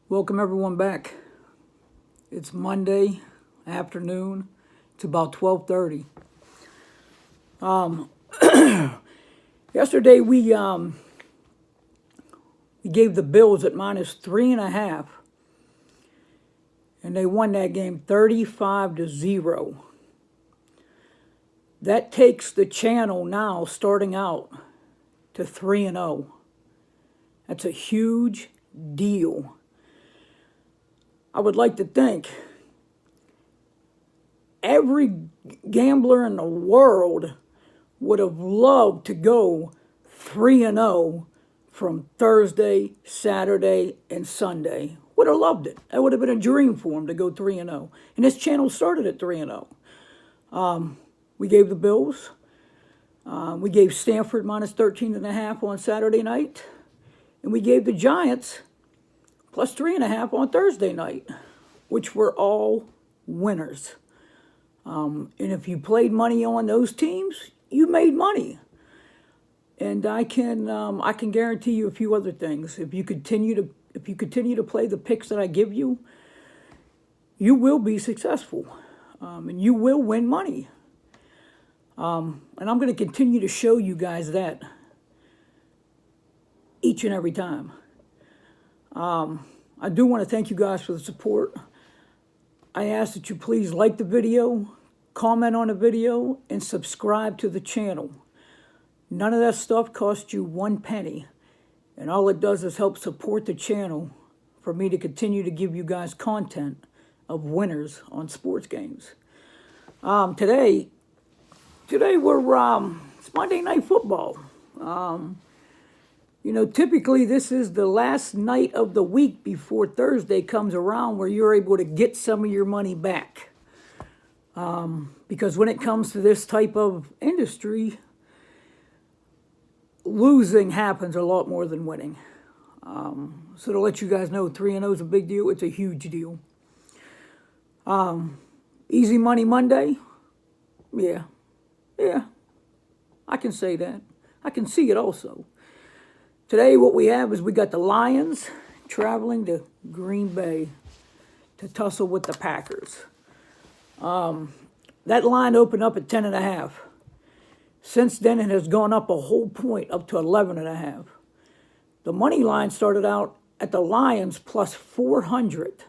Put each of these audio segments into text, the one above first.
Welcome everyone back. It's Monday afternoon. It's about 12:30. Yesterday we gave the Bills at -3.5, and they won that game 35-0. That takes the channel now starting out to 3-0. That's a huge deal. I would like to think every gambler in the world would have loved to go 3-0 from Thursday, Saturday, and Sunday. Would have loved it. That would have been a dream for them to go 3-0. And this channel started at 3-0. We gave the Bills. We gave Stanford -13.5 on Saturday night. And we gave the Giants +3.5 on Thursday night, which were all winners. And if you played money on those teams, you made money. And I can guarantee you a few other things. If you continue to play the picks that I give you, you will be successful, and you will win money. And I'm going to continue to show you guys that each and every time. I do want to thank you guys for the support. I ask that you please like the video, comment on the video, and subscribe to the channel. None of that stuff costs you 1 penny, and all it does is help support the channel for me to continue to give you guys content of winners on sports games. Today we're it's Monday Night Football. Typically this is the last night of the week before Thursday comes around where you're able to get some of your money back. Because when it comes to this type of industry, losing happens a lot more than winning. So to let you guys know, 3-0 is a big deal. It's a huge deal. Easy Money Monday. Yeah. I can say that. I can see it also. Today what we have is we got the Lions traveling to Green Bay to tussle with the Packers. That line opened up at 10.5. Since then it has gone up a whole point up to 11.5. The money line started out at the Lions +400,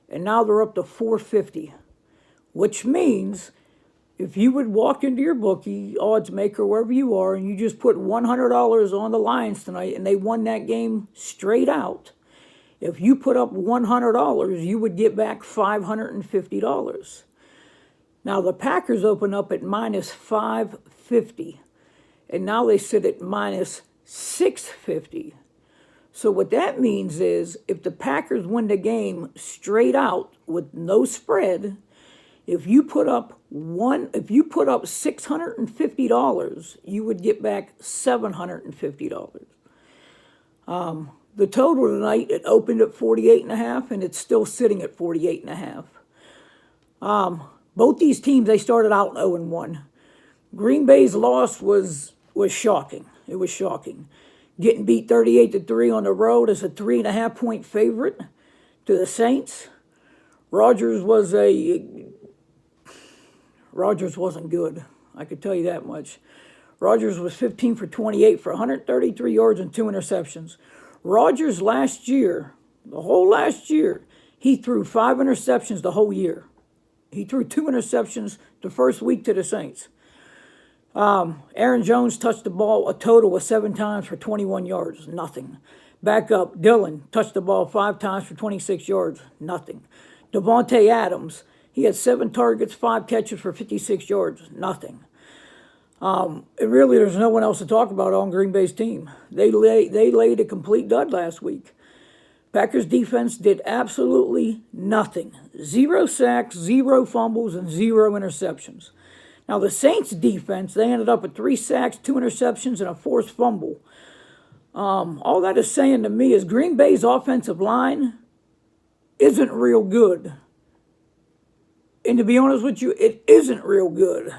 and now they're up to 450, which means if you would walk into your bookie, odds maker, wherever you are, and you just put $100 on the Lions tonight and they won that game straight out, if you put up $100, you would get back $550. Now, the Packers open up at -550, and now they sit at -650. So what that means is if the Packers win the game straight out with no spread, if you put up $650, you would get back $750. The total tonight, it opened at 48.5, and it's still sitting at 48.5. Both these teams, they started out 0-1. Green Bay's loss was shocking. It was shocking. Getting beat 38-3 on the road as a 3.5-point favorite to the Saints. Rodgers wasn't good. I could tell you that much. Rodgers was 15 for 28 for 133 yards and 2 interceptions. Rodgers last year, the whole last year, he threw 5 interceptions the whole year. He threw 2 interceptions the first week to the Saints. Aaron Jones touched the ball a total of 7 times for 21 yards. Nothing. Backup Dillon touched the ball 5 times for 26 yards. Nothing. Devontae Adams, he had 7 targets, 5 catches for 56 yards. Nothing. There's no one else to talk about on Green Bay's team. They laid a complete dud last week. Packers defense did absolutely nothing. 0 sacks, 0 fumbles, and 0 interceptions. Now the Saints defense, they ended up with 3 sacks, 2 interceptions, and a forced fumble. All that is saying to me is Green Bay's offensive line isn't real good. And to be honest with you, it isn't real good.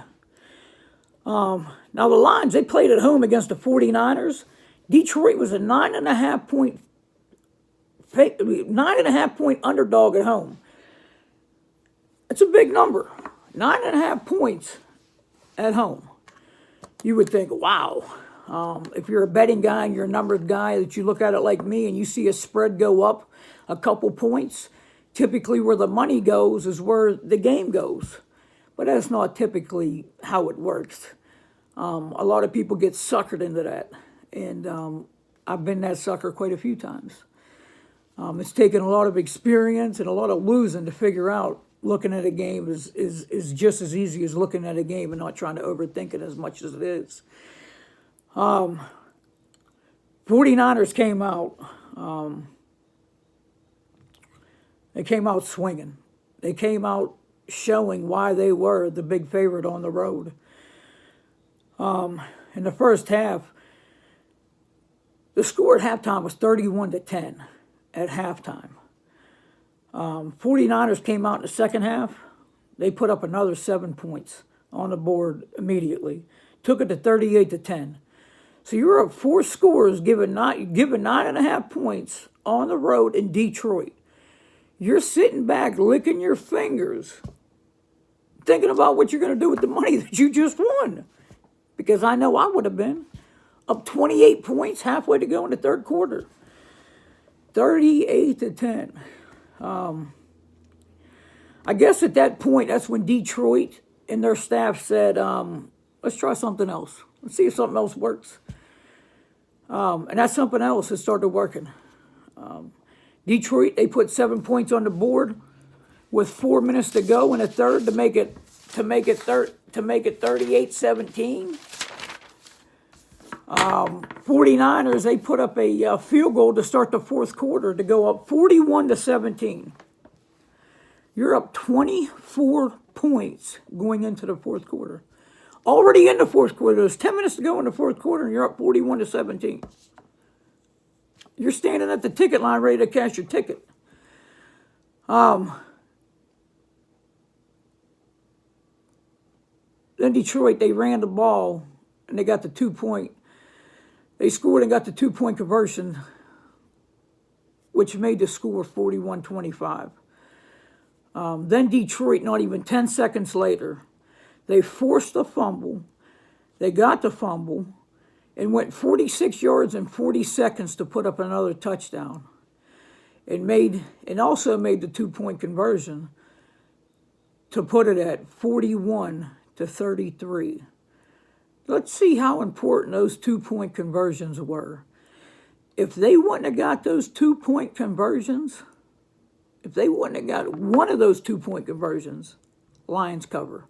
Now the Lions, they played at home against the 49ers. Detroit was a 9.5-point 9.5 point underdog at home. It's a big number. 9.5 points at home. You would think, wow. If you're a betting guy and you're a numbers guy, that you look at it like me and you see a spread go up a couple points, typically where the money goes is where the game goes. But that's not typically how it works. A lot of people get suckered into that. And I've been that sucker quite a few times. It's taken a lot of experience and a lot of losing to figure out looking at a game is just as easy as looking at a game and not trying to overthink it as much as it is. 49ers came out. They came out swinging. They came out showing why they were the big favorite on the road. In the first half, the score at halftime was 31-10 at halftime. 49ers came out in the second half. They put up another 7 points on the board immediately. Took it to 38-10. So you're up 4 scores, given 9.5 points on the road in Detroit. You're sitting back, licking your fingers, thinking about what you're going to do with the money that you just won. Because I know I would have been up 28 points halfway to go in the third quarter. 38-10. I guess at that point, that's when Detroit and their staff said, let's try something else. Let's see if something else works. And that something else has started working. Detroit, they put 7 points on the board with 4 minutes to go in the third to make it 38-17. 49ers, they put up a field goal to start the fourth quarter to go up 41-17. You're up 24 points going into the fourth quarter. Already in the fourth quarter, there's 10 minutes to go in the fourth quarter, and you're up 41-17. You're standing at the ticket line ready to cash your ticket. Then Detroit, they ran the ball, and they got the 2 point. They scored and got the 2 point conversion, which made the score 41-25. Then Detroit, not even 10 seconds later, they forced a fumble. They got the fumble and went 46 yards in 40 seconds to put up another touchdown. And also made the 2 point conversion to put it at 41-33. Let's see how important those 2 point conversions were. If they wouldn't have got those 2 point conversions, if they wouldn't have got one of those 2 point conversions, Lions cover.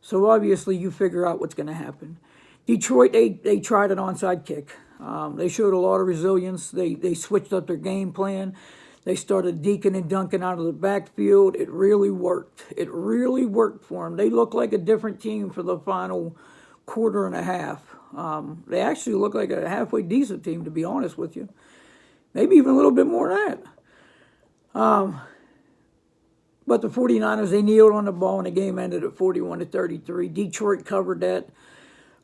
So obviously you figure out what's going to happen. Detroit, they tried an onside kick. They showed a lot of resilience. They switched up their game plan. They started deking and dunking out of the backfield. It really worked. It really worked for them. They looked like a different team for the final quarter and a half. They actually looked like a halfway decent team, to be honest with you. Maybe even a little bit more than that. But the 49ers, they kneeled on the ball, and the game ended at 41-33. Detroit covered that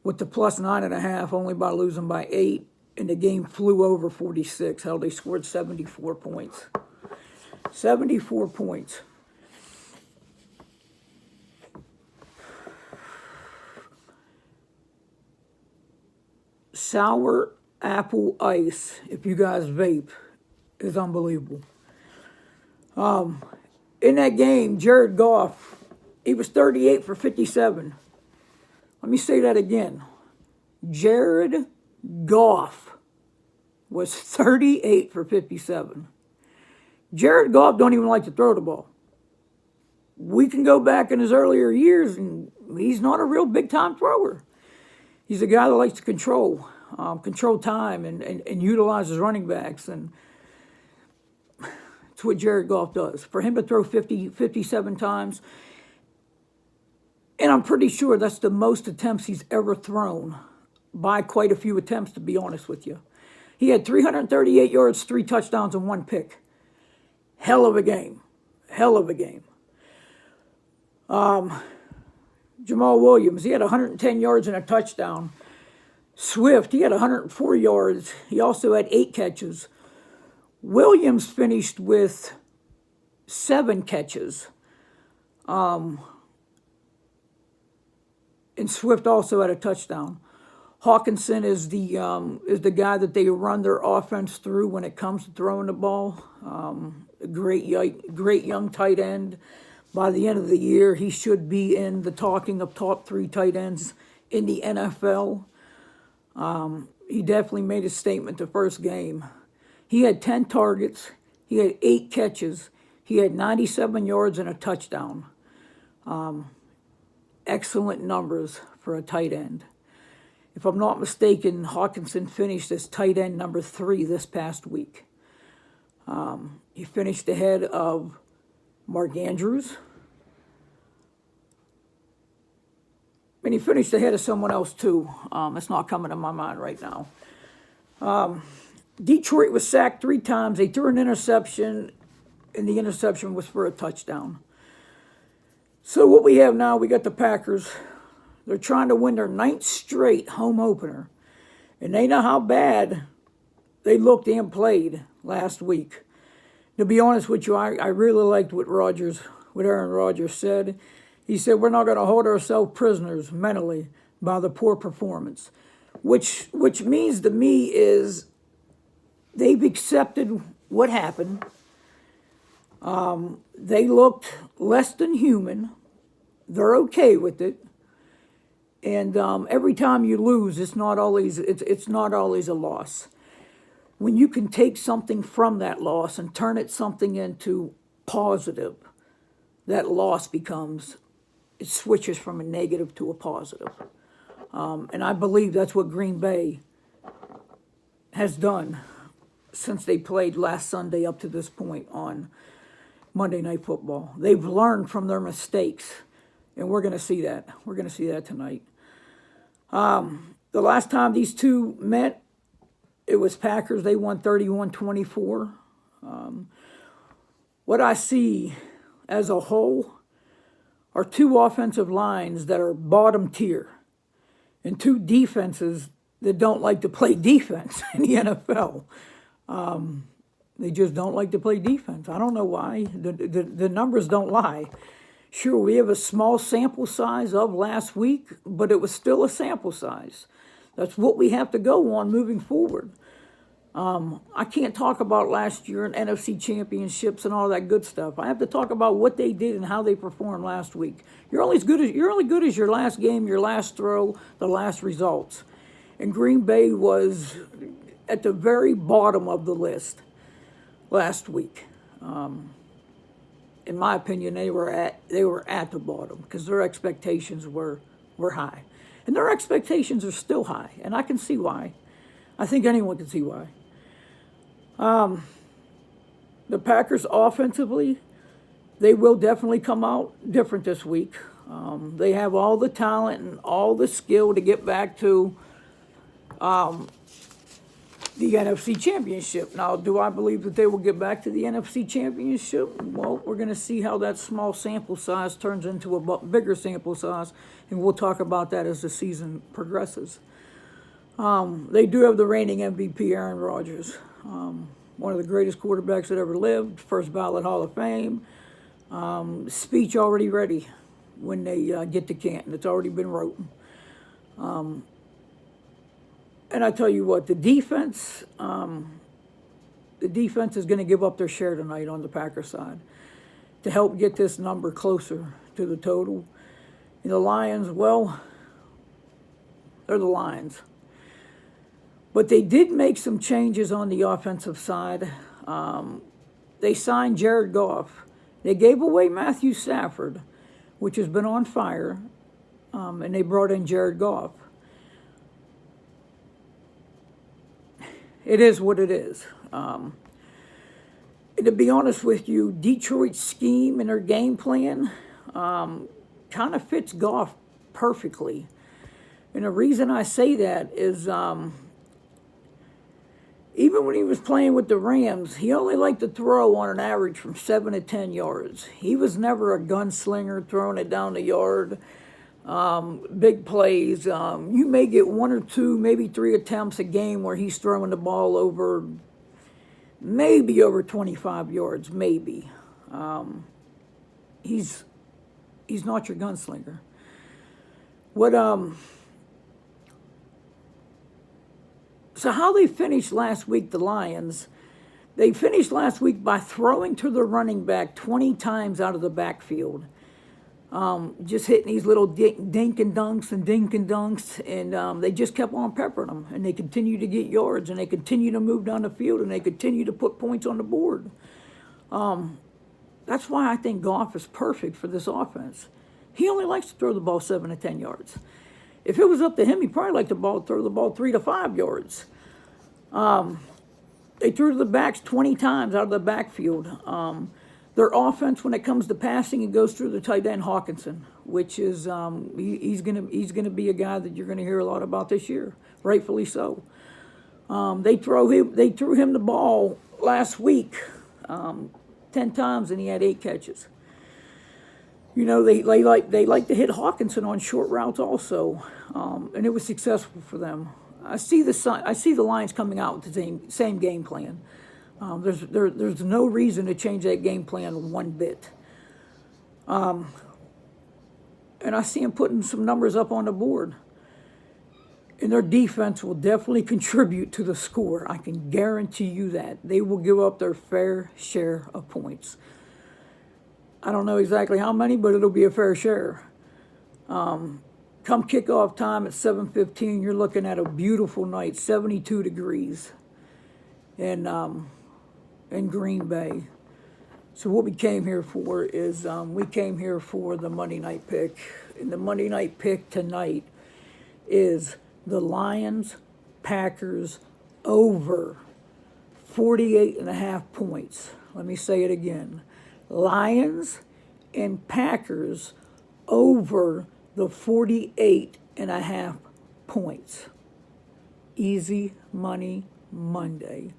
with the plus 9.5, only by losing by 8. And the game flew over 46. Hell, they scored 74 points. 74 points. Sour apple ice, if you guys vape, is unbelievable. In that game, Jared Goff, he was 38 for 57. Let me say that again. Jared Goff was 38 for 57. Jared Goff don't even like to throw the ball. We can go back in his earlier years, and he's not a real big-time thrower. He's a guy that likes to control time and utilize his running backs, and it's what Jared Goff does. For him to throw 57 times, and I'm pretty sure that's the most attempts he's ever thrown by quite a few attempts, to be honest with you. He had 338 yards, 3 touchdowns, and 1 pick. Hell of a game. Hell of a game. Jamal Williams, he had 110 yards and a touchdown. Swift, he had 104 yards. He also had 8 catches, Williams finished with 7 catches. And Swift also had a touchdown. Hawkinson is the guy that they run their offense through when it comes to throwing the ball. A great young tight end. By the end of the year, he should be in the talking of top 3 tight ends in the NFL. He definitely made a statement the first game. He had 10 targets. He had 8 catches. He had 97 yards and a touchdown. Excellent numbers for a tight end. If I'm not mistaken, Hawkinson finished as tight end number 3 this past week. He finished ahead of Mark Andrews. And he finished ahead of someone else too. It's not coming to my mind right now. Detroit was sacked 3 times. They threw an interception, and the interception was for a touchdown. So what we have now, we got the Packers. They're trying to win their 9th straight home opener. And they know how bad they looked and played last week. To be honest with you, I really liked what Aaron Rodgers said. He said, we're not going to hold ourselves prisoners mentally by the poor performance. Which means to me is they've accepted what happened. They looked less than human. They're okay with it. And every time you lose, it's not always a loss. When you can take something from that loss and turn it something into positive, that loss it switches from a negative to a positive. And I believe that's what Green Bay has done since they played last Sunday up to this point on Monday Night Football. They've learned from their mistakes, and we're going to see that. We're going to see that tonight. The last time these two met, it was Packers. They won 31-24. What I see as a whole are 2 offensive lines that are bottom tier and 2 defenses that don't like to play defense in the NFL. They just don't like to play defense. I don't know why. The numbers don't lie. Sure, we have a small sample size of last week, but it was still a sample size. That's what we have to go on moving forward. I can't talk about last year and NFC championships and all that good stuff. I have to talk about what they did and how they performed last week. You're only good as your last game, your last throw, the last results. And Green Bay was at the very bottom of the list last week. In my opinion, they were at the bottom because their expectations were high. And their expectations are still high, and I can see why. I think anyone can see why. The Packers offensively, they will definitely come out different this week. They have all the talent and all the skill to get back to the NFC Championship. Now, do I believe that they will get back to the NFC Championship? Well, we're going to see how that small sample size turns into a bigger sample size, and we'll talk about that as the season progresses. They do have the reigning MVP, Aaron Rodgers, one of the greatest quarterbacks that ever lived, first ballot Hall of Fame. Speech already ready when they get to Canton. It's already been written. And I tell you what, the defense is going to give up their share tonight on the Packers side to help get this number closer to the total. And the Lions, well, they're the Lions. But they did make some changes on the offensive side. They signed Jared Goff. They gave away Matthew Stafford, which has been on fire, and they brought in Jared Goff. It is what it is. And to be honest with you, Detroit's scheme and their game plan kind of fits Goff perfectly. And the reason I say that is even when he was playing with the Rams, he only liked to throw on an average from 7 to 10 yards. He was never a gunslinger throwing it down the yard. Big plays. You may get 1 or 2, maybe 3 attempts a game where he's throwing the ball over maybe over 25 yards, maybe. He's not your gunslinger. What So how they finished last week, the Lions? They finished last week by throwing to the running back 20 times out of the backfield. Just hitting these little dink and dunks and dink and dunks, and they just kept on peppering them, and they continue to get yards, and they continue to move down the field, and they continue to put points on the board. That's why I think Goff is perfect for this offense. He only likes to throw the ball 7 to 10 yards. If it was up to him, he'd probably like to throw the ball 3 to 5 yards. They threw to the backs 20 times out of the backfield. Their offense, when it comes to passing, it goes through the tight end Hawkinson, which is he's gonna be a guy that you're gonna hear a lot about this year, rightfully so. They threw him the ball last week 10 times, and he had 8 catches. You know, they like to hit Hawkinson on short routes also, and it was successful for them. I see the Lions coming out with the same game plan. There's no reason to change that game plan one bit. And I see them putting some numbers up on the board. And their defense will definitely contribute to the score. I can guarantee you that. They will give up their fair share of points. I don't know exactly how many, but it'll be a fair share. Come kickoff time at 7:15, you're looking at a beautiful night, 72 degrees in Green Bay. So what we came here for is we came here for the Monday night pick. And the Monday night pick tonight is the Lions, Packers over 48.5 points. Let me say it again. Lions and Packers over the 48.5 points. Easy money Monday.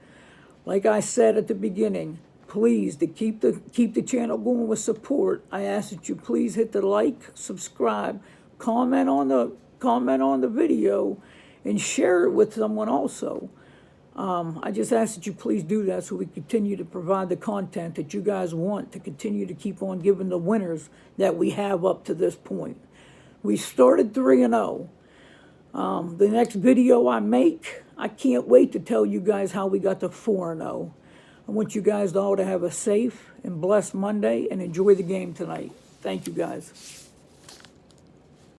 Like I said at the beginning, please, to keep the channel going with support, I ask that you please hit the like, subscribe, comment on the video, and share it with someone also. I just ask that you please do that so we continue to provide the content that you guys want to continue to keep on giving the winners that we have up to this point. We started 3-0. The next video I make, I can't wait to tell you guys how we got to 4-0. I want you guys all to have a safe and blessed Monday and enjoy the game tonight. Thank you, guys.